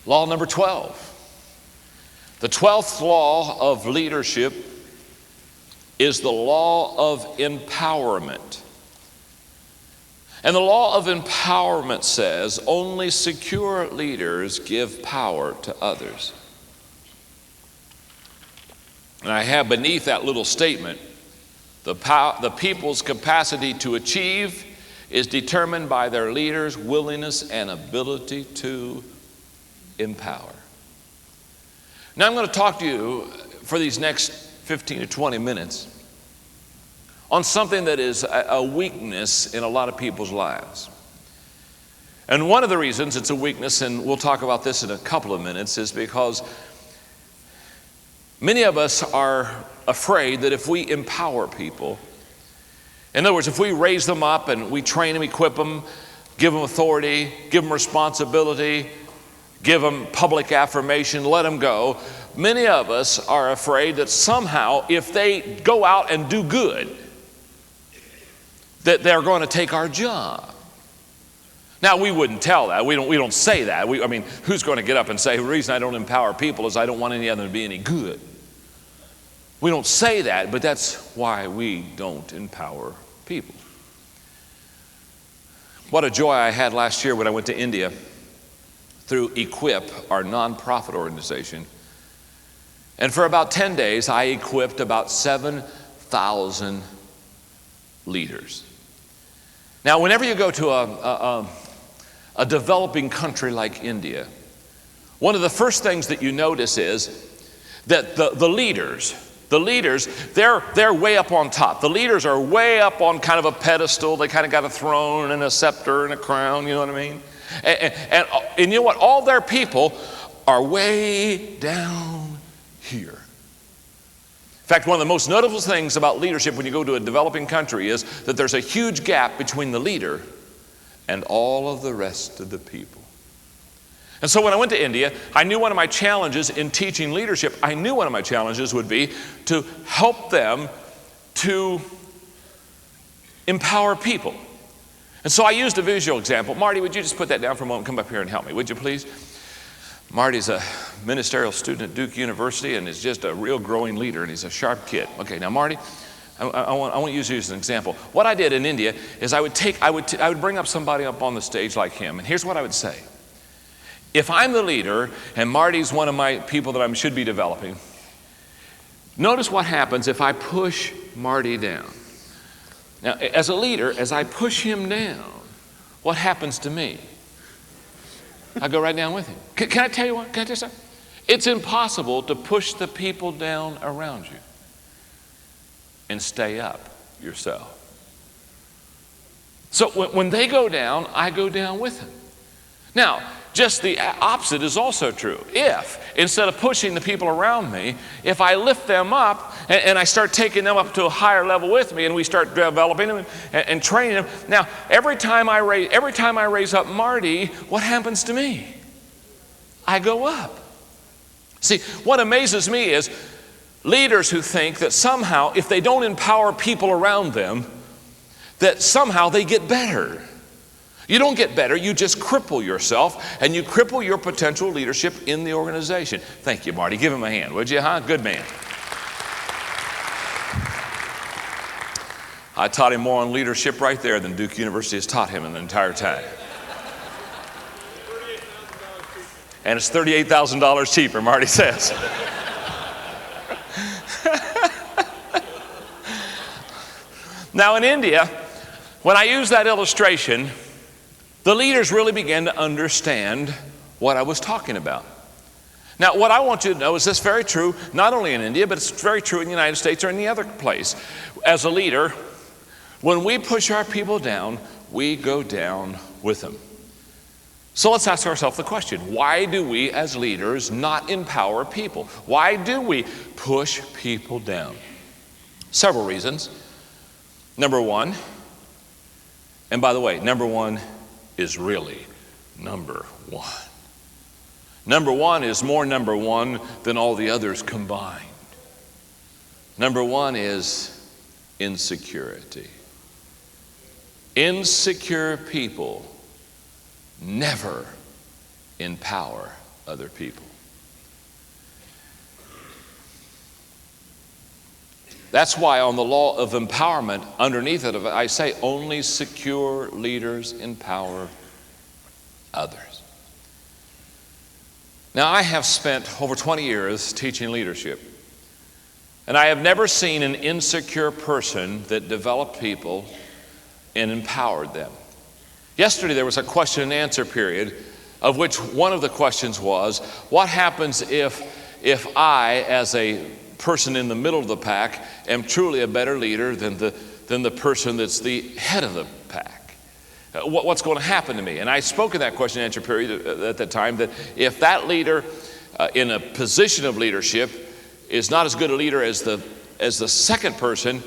Law number 12. The 12th law of leadership is the law of empowerment. And the law of empowerment says only secure leaders give power to others. And I have beneath that little statement, the people's capacity to achieve is determined by their leaders' willingness and ability to empower. Now I'm going to talk to you for these next 15 to 20 minutes on something that is a weakness in a lot of people's lives. And one of the reasons it's a weakness, and we'll talk about this in a couple of minutes, is because many of us are afraid that if we empower people, in other words, if we raise them up and we train them, equip them, give them authority, give them responsibility, give them public affirmation, let them go, many of us are afraid that somehow if they go out and do good, that they're going to take our job. Now, we wouldn't tell that. We don't say that. Who's going to get up and say, the reason I don't empower people is I don't want any of them to be any good? We don't say that, but that's why we don't empower people. What a joy I had last year when I went to India through Equip, our nonprofit organization. And for about 10 days, I equipped about 7,000 leaders. Now, whenever you go to a developing country like India, one of the first things that you notice is that the leaders, they're way up on top. The leaders are way up on kind of a pedestal. They kind of got a throne and a scepter and a crown, you know what I mean? And you know what? All their people are way down here. In fact, one of the most notable things about leadership when you go to a developing country is that there's a huge gap between the leader and all of the rest of the people. And so when I went to India, I knew one of my challenges in teaching leadership, I knew one of my challenges would be to help them to empower people. And so I used a visual example. Marty, would you just put that down for a moment? Come up here and help me, would you please? Marty's a ministerial student at Duke University and is just a real growing leader, and he's a sharp kid. Okay, now Marty, I want to use you as an example. What I did in India is I would bring up somebody up on the stage like him, and here's what I would say. If I'm the leader and Marty's one of my people that I should be developing, notice what happens if I push Marty down. Now, as a leader, as I push him down, what happens to me? I go right down with him. Can I tell you what? Can I tell you something? It's impossible to push the people down around you and stay up yourself. So when they go down, I go down with them. Now, just the opposite is also true. If, instead of pushing the people around me, if I lift them up and I start taking them up to a higher level with me and we start developing them and training them, now every time I raise up Marty, what happens to me? I go up. See, what amazes me is leaders who think that somehow if they don't empower people around them, that somehow they get better. You don't get better, you just cripple yourself and you cripple your potential leadership in the organization. Thank you, Marty. Give him a hand, would you, huh? Good man. I taught him more on leadership right there than Duke University has taught him in the entire time. And it's $38,000 cheaper, Marty says. Now in India, when I use that illustration, the leaders really began to understand what I was talking about. Now, what I want you to know is this very true, not only in India, but it's very true in the United States or any other place. As a leader, when we push our people down, we go down with them. So let's ask ourselves the question, why do we as leaders not empower people? Why do we push people down? Several reasons. Number one, and by the way, number one is really number one. Number one is more number one than all the others combined. Number one is insecurity. Insecure people never empower other people. That's why on the law of empowerment, underneath it, I say only secure leaders empower others. Now, I have spent over 20 years teaching leadership, and I have never seen an insecure person that developed people and empowered them. Yesterday, there was a question and answer period, of which one of the questions was, what happens if I, as a person in the middle of the pack, am truly a better leader than the person that's the head of the pack? What's going to happen to me? And I spoke in that question and answer period at that time that if that leader in a position of leadership is not as good a leader as the second person,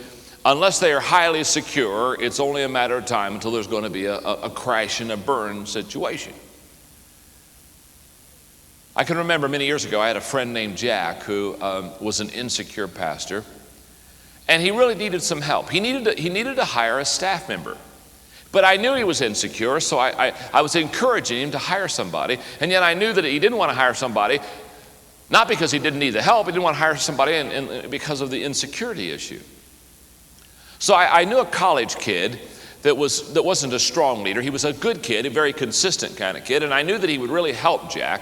unless they are highly secure, it's only a matter of time until there's going to be a crash and a burn situation. I can remember many years ago, I had a friend named Jack who was an insecure pastor, and he really needed some help. He needed to hire a staff member. But I knew he was insecure, so I was encouraging him to hire somebody, and yet I knew that he didn't want to hire somebody, not because he didn't need the help, he didn't want to hire somebody because of the insecurity issue. So I knew a college kid that wasn't a strong leader. He was a good kid, a very consistent kind of kid, and I knew that he would really help Jack.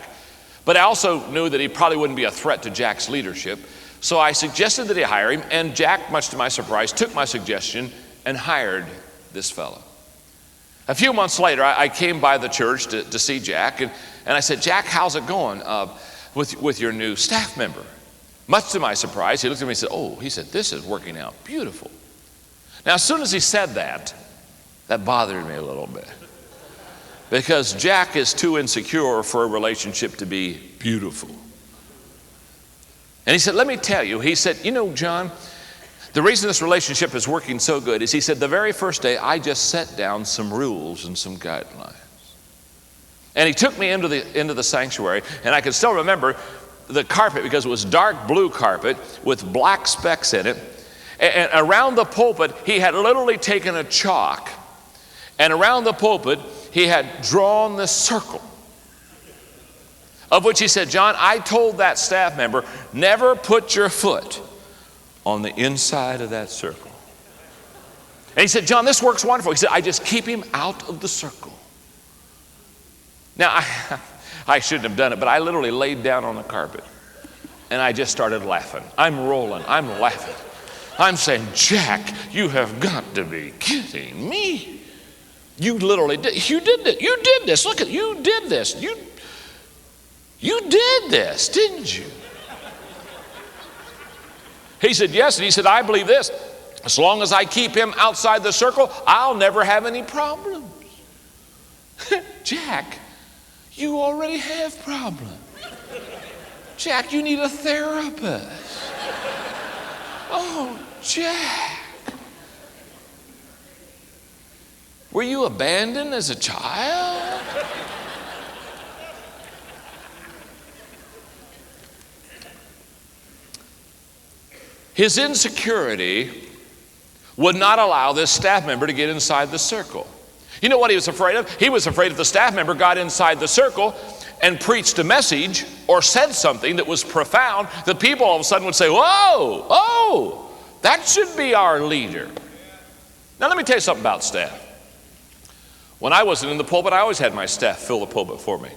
But I also knew that he probably wouldn't be a threat to Jack's leadership. So I suggested that he hire him, and Jack, much to my surprise, took my suggestion and hired this fellow. A few months later, I came by the church to see Jack, and I said, Jack, how's it going with your new staff member? Much to my surprise, he looked at me and said, he said, this is working out beautiful. Now, as soon as he said that bothered me a little bit. Because Jack is too insecure for a relationship to be beautiful. And he said, let me tell you, he said, John, the reason this relationship is working so good is, he said, the very first day I just set down some rules and some guidelines. And he took me into the sanctuary, and I can still remember the carpet because it was dark blue carpet with black specks in it. And around the pulpit, he had literally taken a chalk, and around the pulpit, he had drawn this circle, of which he said, John, I told that staff member, never put your foot on the inside of that circle. And he said, John, this works wonderful. He said, I just keep him out of the circle. Now, I shouldn't have done it, but I literally laid down on the carpet, and I just started laughing. I'm rolling. I'm laughing. I'm saying, Jack, you have got to be kidding me. You literally did. You did this. You did this. Look at you did this. You did this, didn't you? He said, yes. And he said, I believe this. As long as I keep him outside the circle, I'll never have any problems. Jack, you already have problems. Jack, you need a therapist. Oh, Jack. Were you abandoned as a child? His insecurity would not allow this staff member to get inside the circle. You know what he was afraid of? He was afraid if the staff member got inside the circle and preached a message or said something that was profound, that people all of a sudden would say, whoa, that should be our leader. Now let me tell you something about staff. When I wasn't in the pulpit, I always had my staff fill the pulpit for me.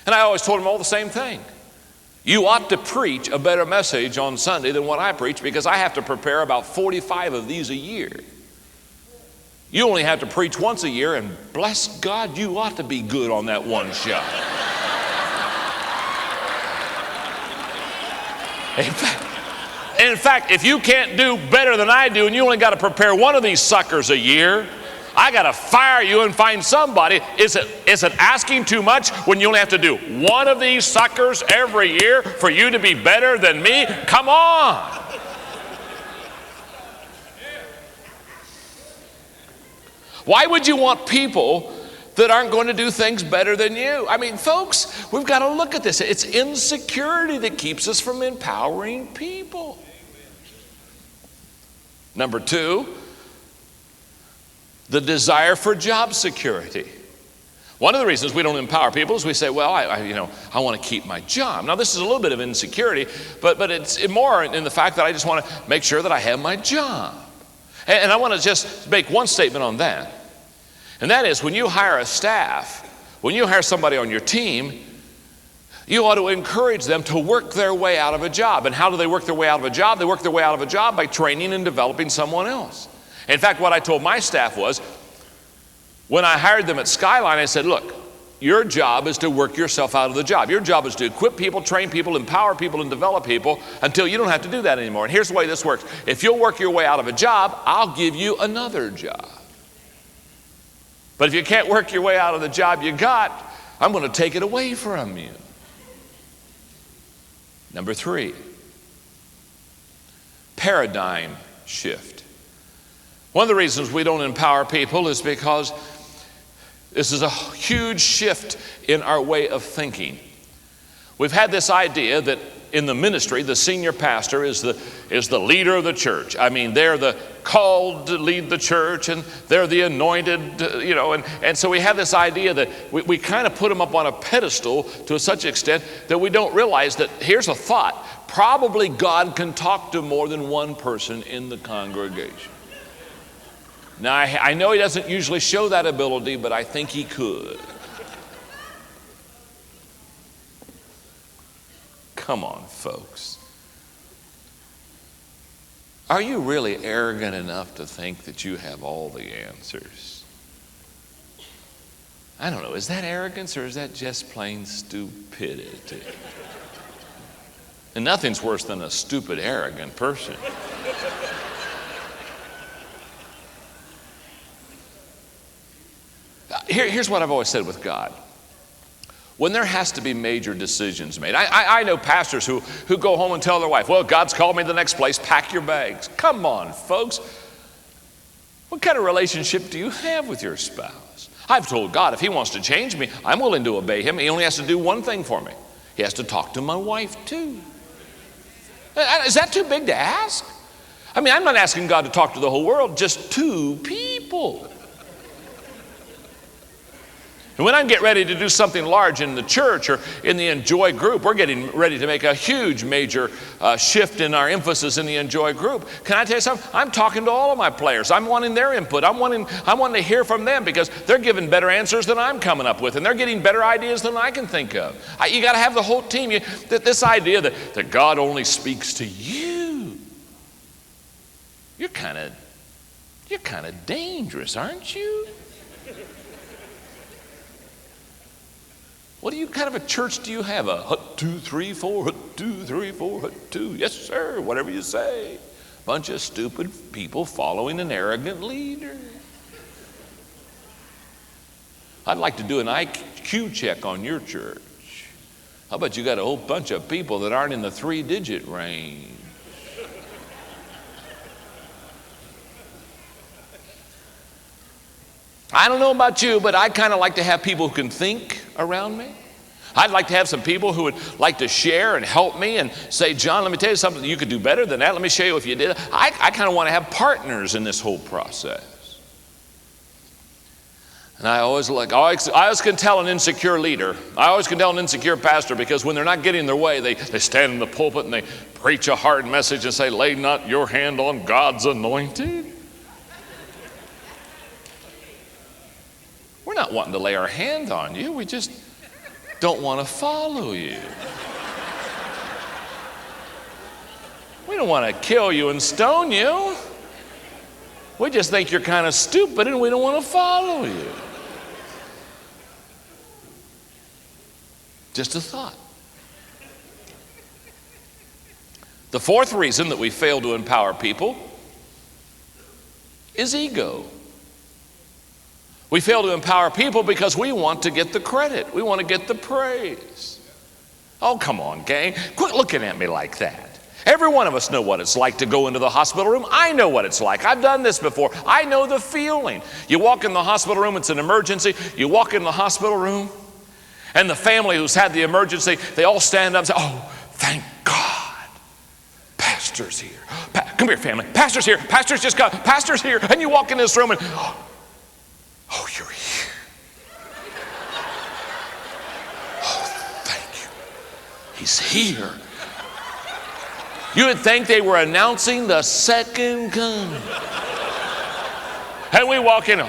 And I always told them all the same thing. You ought to preach a better message on Sunday than what I preach, because I have to prepare about 45 of these a year. You only have to preach once a year, and bless God, you ought to be good on that one shot. In fact, if you can't do better than I do, and you only got to prepare one of these suckers a year, I got to fire you and find somebody. Is it asking too much when you only have to do one of these suckers every year for you to be better than me? Come on. Why would you want people that aren't going to do things better than you? I mean, folks, we've got to look at this. It's insecurity that keeps us from empowering people. Number two, the desire for job security. One of the reasons we don't empower people is we say, well, I want to keep my job. Now, this is a little bit of insecurity, but it's more in the fact that I just want to make sure that I have my job. And I want to just make one statement on that. And that is, when you hire a staff, when you hire somebody on your team, you ought to encourage them to work their way out of a job. And how do they work their way out of a job? They work their way out of a job by training and developing someone else. In fact, what I told my staff was, when I hired them at Skyline, I said, look, your job is to work yourself out of the job. Your job is to equip people, train people, empower people, and develop people until you don't have to do that anymore. And here's the way this works. If you'll work your way out of a job, I'll give you another job. But if you can't work your way out of the job you got, I'm going to take it away from you. Number 3, paradigm shift. One of the reasons we don't empower people is because this is a huge shift in our way of thinking. We've had this idea that in the ministry, the senior pastor is the leader of the church. I mean, they're the called to lead the church, and they're the anointed, and so we have this idea that we kind of put them up on a pedestal to such an extent that we don't realize that, here's a thought, probably God can talk to more than one person in the congregation. Now, I know he doesn't usually show that ability, but I think he could. Come on, folks. Are you really arrogant enough to think that you have all the answers? I don't know, is that arrogance or is that just plain stupidity? And nothing's worse than a stupid, arrogant person. Here's what I've always said with God. When there has to be major decisions made, I know pastors who go home and tell their wife, well, God's called me to the next place, pack your bags. Come on, folks. What kind of relationship do you have with your spouse? I've told God if he wants to change me, I'm willing to obey him. He only has to do one thing for me. He has to talk to my wife too. Is that too big to ask? I mean, I'm not asking God to talk to the whole world, just 2 people. And when I get ready to do something large in the church or in the Enjoy group, we're getting ready to make a huge major shift in our emphasis in the Enjoy group. Can I tell you something? I'm talking to all of my players. I'm wanting their input. I'm wanting to hear from them because they're giving better answers than I'm coming up with, and they're getting better ideas than I can think of. You got to have the whole team. This idea that God only speaks to you, you're kind of dangerous, aren't you? What kind of a church do you have? A hut 2, 3, 4, hut 2, 3, 4, hut 2. Yes, sir, whatever you say. Bunch of stupid people following an arrogant leader. I'd like to do an IQ check on your church. How about you got a whole bunch of people that aren't in the 3-digit range? I don't know about you, but I kind of like to have people who can think around me. I'd like to have some people who would like to share and help me and say, John, let me tell you something, you could do better than that. Let me show you if you did. I kind of want to have partners in this whole process. And I always can tell an insecure leader. I always can tell an insecure pastor because when they're not getting their way, they stand in the pulpit and they preach a hard message and say, lay not your hand on God's anointed. We're not wanting to lay our hand on you. We just don't want to follow you. We don't want to kill you and stone you. We just think you're kind of stupid and we don't want to follow you. Just a thought. The 4th reason that we fail to empower people is ego. We fail to empower people because we want to get the credit. We want to get the praise. Oh, come on, gang. Quit looking at me like that. Every one of us know what it's like to go into the hospital room. I know what it's like. I've done this before. I know the feeling. You walk in the hospital room, it's an emergency. You walk in the hospital room, and the family who's had the emergency, they all stand up and say, oh, thank God. Pastor's here. Come here, family. Pastor's here. Pastor's just got. Pastor's here. And you walk in this room and, oh, you're here. He's here. You would think they were announcing the second coming. And we walk in.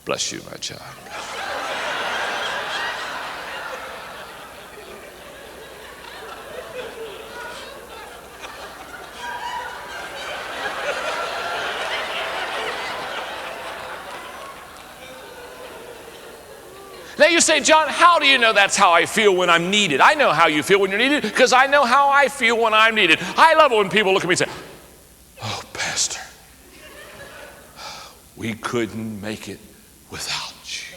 Bless you, my child. Now you say, John, how do you know that's how I feel when I'm needed? I know how you feel when you're needed because I know how I feel when I'm needed. I love it when people look at me and say, oh, Pastor, we couldn't make it without you.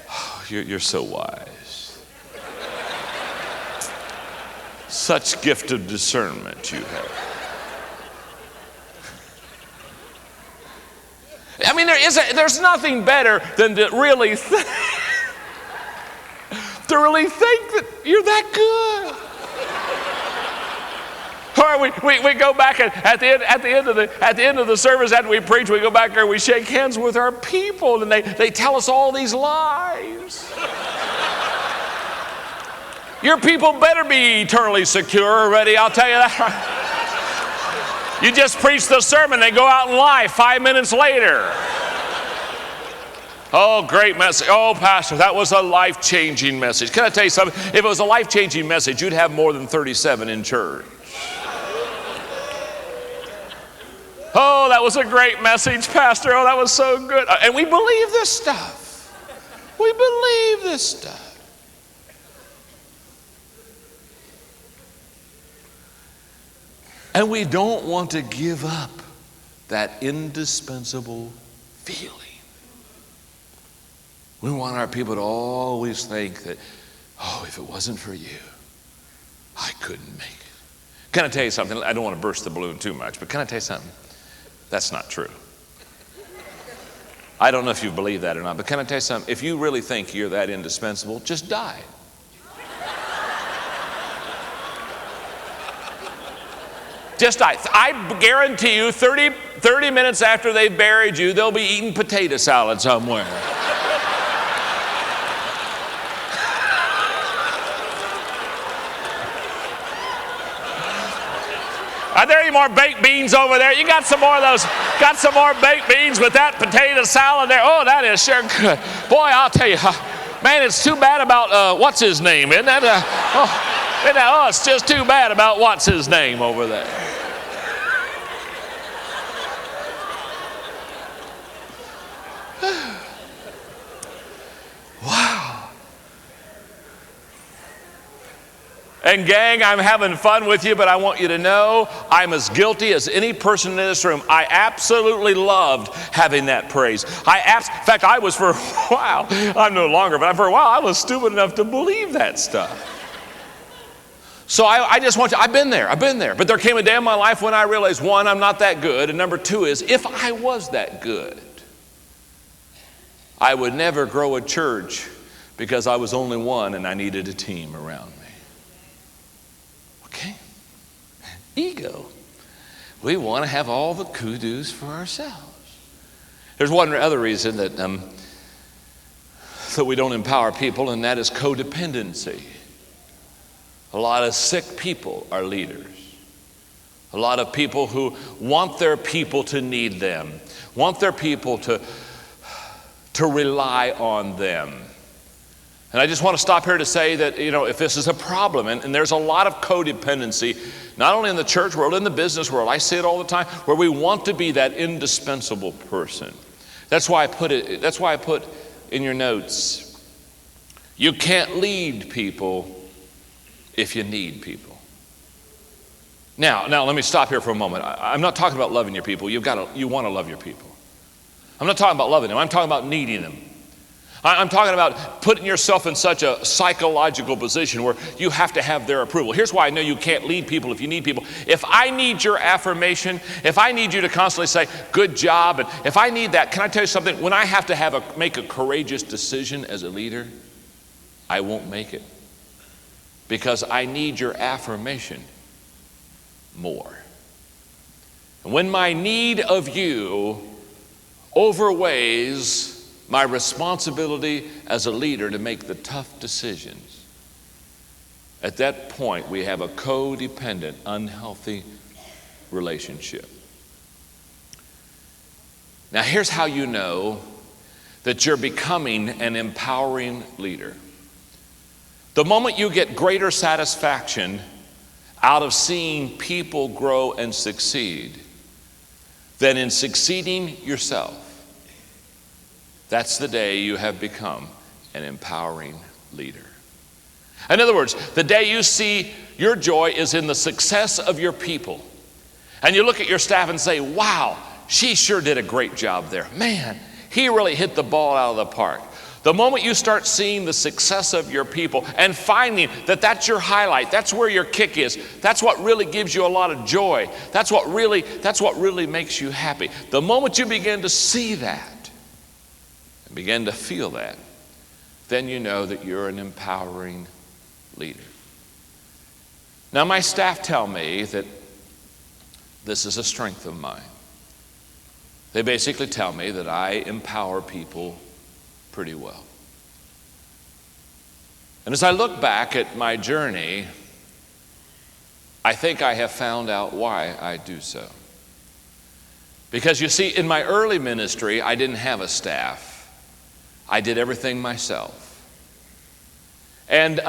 Oh, you're so wise. Such gift of discernment you have. I mean, there's nothing better than to really think that you're that good. Or we go back at the end of the service after we preach, we go back there and we shake hands with our people and they tell us all these lies. Your people better be eternally secure already, I'll tell you that. You just preach the sermon, they go out and lie 5 minutes later. Oh, great message. Oh, Pastor, that was a life-changing message. Can I tell you something? If it was a life-changing message, you'd have more than 37 in church. Oh, that was a great message, Pastor. Oh, that was so good. And we believe this stuff. We believe this stuff. And we don't want to give up that indispensable feeling. We want our people to always think that, oh, if it wasn't for you, I couldn't make it. Can I tell you something? I don't want to burst the balloon too much, but can I tell you something? That's not true. I don't know if you believe that or not, but can I tell you something? If you really think you're that indispensable, just die. Just die. I guarantee you 30 minutes after they've buried you, they'll be eating potato salad somewhere. Are there any more baked beans over there? You got some more of those, got some more baked beans with that potato salad there? Oh, that is sure good. Boy, I'll tell you, man, it's too bad about, what's his name, isn't that? Oh, it's just too bad about what's his name over there. Wow. And gang, I'm having fun with you, but I want you to know I'm as guilty as any person in this room. I absolutely loved having that praise. In fact, I was for a while, I'm no longer, but for a while I was stupid enough to believe that stuff. So I just want you, I've been there. But there came a day in my life when I realized, one, I'm not that good, and number two is, if I was that good, I would never grow a church because I was only one and I needed a team around me. Okay? Ego. We want to have all the kudos for ourselves. There's one other reason that we don't empower people, and that is codependency. A lot of sick people are leaders. A lot of people who want their people to need them, want their people to rely on them. And I just want to stop here to say that, if this is a problem, and there's a lot of codependency, not only in the church world, in the business world, I see it all the time, where we want to be that indispensable person. That's why I put in your notes, you can't lead people if you need people. Now let me stop here for a moment. I'm not talking about loving your people. You want to love your people. I'm not talking about loving them. I'm talking about needing them. I'm talking about putting yourself in such a psychological position where you have to have their approval. Here's why I know you can't lead people if you need people. If I need your affirmation, if I need you to constantly say, good job, and if I need that, can I tell you something? When I have to make a courageous decision as a leader, I won't make it. Because I need your affirmation more. And when my need of you overweighs my responsibility as a leader to make the tough decisions. At that point, we have a codependent, unhealthy relationship. Now, here's how you know that you're becoming an empowering leader. The moment you get greater satisfaction out of seeing people grow and succeed than in succeeding yourself, that's the day you have become an empowering leader. In other words, the day you see your joy is in the success of your people, and you look at your staff and say, wow, she sure did a great job there. Man, he really hit the ball out of the park. The moment you start seeing the success of your people and finding that that's your highlight, that's where your kick is, that's what really gives you a lot of joy, that's what really makes you happy. The moment you begin to see that and begin to feel that, then you know that you're an empowering leader. Now, my staff tell me that this is a strength of mine. They basically tell me that I empower people pretty well. And as I look back at my journey, I think I have found out why I do so. Because you see, in my early ministry, I didn't have a staff. I did everything myself. And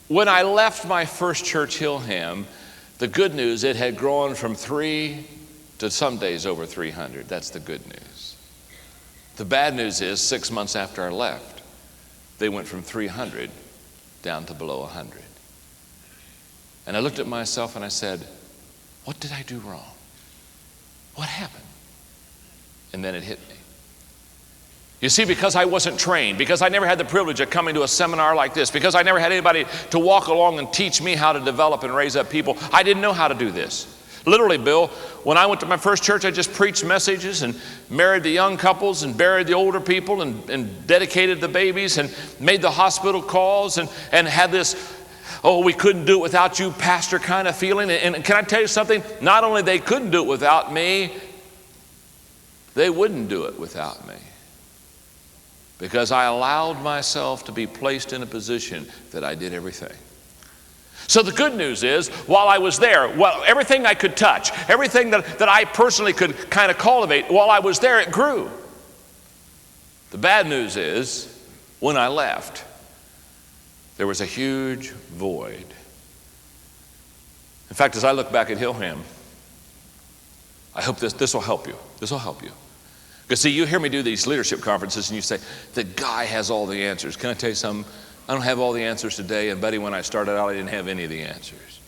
when I left my first church, Hillham, the good news, it had grown from 3 to some days over 300. That's the good news. The bad news is 6 months after I left, they went from 300 down to below 100. And I looked at myself and I said, what did I do wrong? What happened? And then it hit me. You see, because I wasn't trained, because I never had the privilege of coming to a seminar like this, because I never had anybody to walk along and teach me how to develop and raise up people, I didn't know how to do this. Literally, Bill, when I went to my first church, I just preached messages and married the young couples and buried the older people and dedicated the babies and made the hospital calls and had this, oh, we couldn't do it without you, pastor kind of feeling. And can I tell you something? Not only they couldn't do it without me, they wouldn't do it without me. Because I allowed myself to be placed in a position that I did everything. So the good news is, while I was there, everything I could touch, everything that I personally could kind of cultivate, while I was there, it grew. The bad news is, when I left, there was a huge void. In fact, as I look back at Hillham, I hope this will help you. This will help you. Because see, you hear me do these leadership conferences and you say, the guy has all the answers. Can I tell you something? I don't have all the answers today, and buddy, when I started out, I didn't have any of the answers.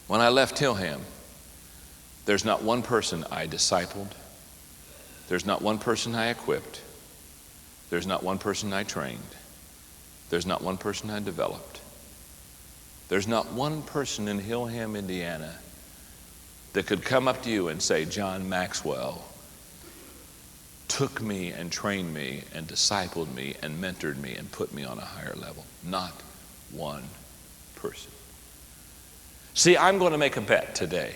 When I left Hillham, there's not one person I discipled. There's not one person I equipped. There's not one person I trained. There's not one person I developed. There's not one person in Hillham, Indiana, that could come up to you and say, John Maxwell took me and trained me and discipled me and mentored me and put me on a higher level. Not one person. See, I'm going to make a bet today.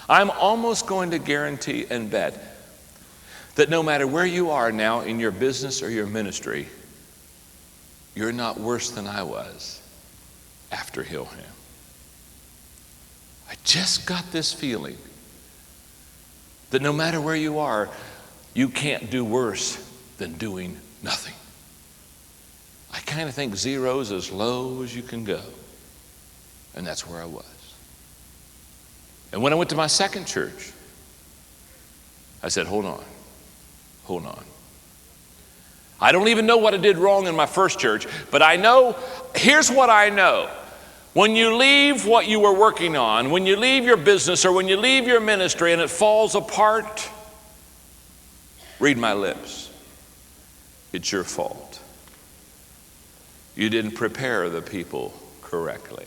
I'm almost going to guarantee and bet that no matter where you are now in your business or your ministry, you're not worse than I was after Hillham. I just got this feeling that no matter where you are, you can't do worse than doing nothing. I kind of think zero's as low as you can go. And that's where I was. And when I went to my second church, I said, hold on. I don't even know what I did wrong in my first church, but I know, here's what I know. When you leave what you were working on, when you leave your business or when you leave your ministry and it falls apart, read my lips. It's your fault. You didn't prepare the people correctly.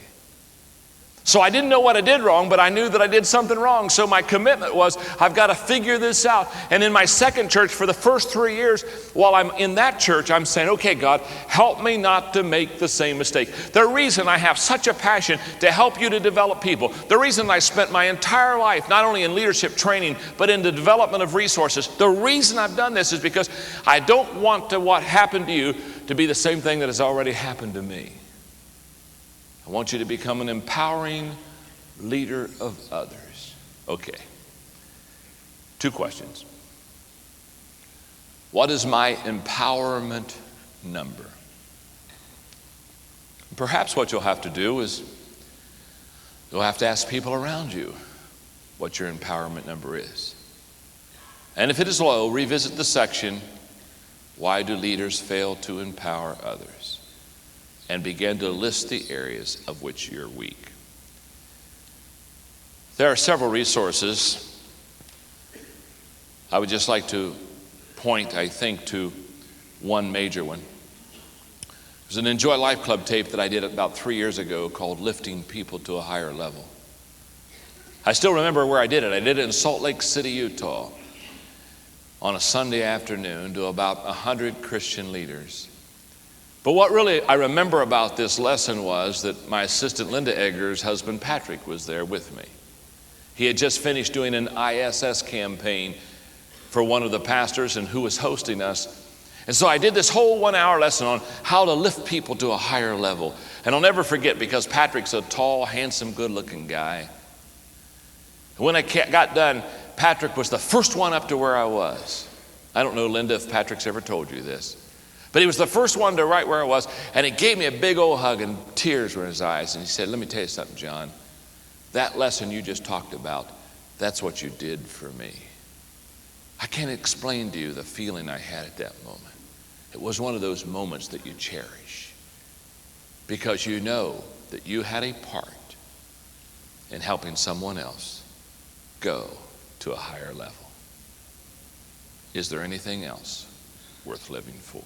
So I didn't know what I did wrong, but I knew that I did something wrong. So my commitment was, I've got to figure this out. And in my second church, for the first 3 years, while I'm in that church, I'm saying, okay, God, help me not to make the same mistake. The reason I have such a passion to help you to develop people, the reason I spent my entire life, not only in leadership training, but in the development of resources, the reason I've done this is because I don't want what happened to you to be the same thing that has already happened to me. I want you to become an empowering leader of others. Okay. 2 questions. What is my empowerment number? Perhaps what you'll have to do is you'll have to ask people around you what your empowerment number is. And if it is low, revisit the section, why do leaders fail to empower others? And begin to list the areas of which you're weak. There are several resources. I would just like to point, I think, to one major one. There's an Enjoy Life Club tape that I did about 3 years ago called Lifting People to a Higher Level. I still remember where I did it. I did it in Salt Lake City, Utah, on a Sunday afternoon to about 100 Christian leaders. But what really I remember about this lesson was that my assistant Linda Egger's husband Patrick was there with me. He had just finished doing an ISS campaign for one of the pastors and who was hosting us. And so I did this whole 1-hour lesson on how to lift people to a higher level. And I'll never forget, because Patrick's a tall, handsome, good-looking guy. And when I got done, Patrick was the first one up to where I was. I don't know, Linda, if Patrick's ever told you this. But he was the first one to right where I was, and he gave me a big old hug, and tears were in his eyes. And he said, let me tell you something, John. That lesson you just talked about, that's what you did for me. I can't explain to you the feeling I had at that moment. It was one of those moments that you cherish, because you know that you had a part in helping someone else go to a higher level. Is there anything else worth living for?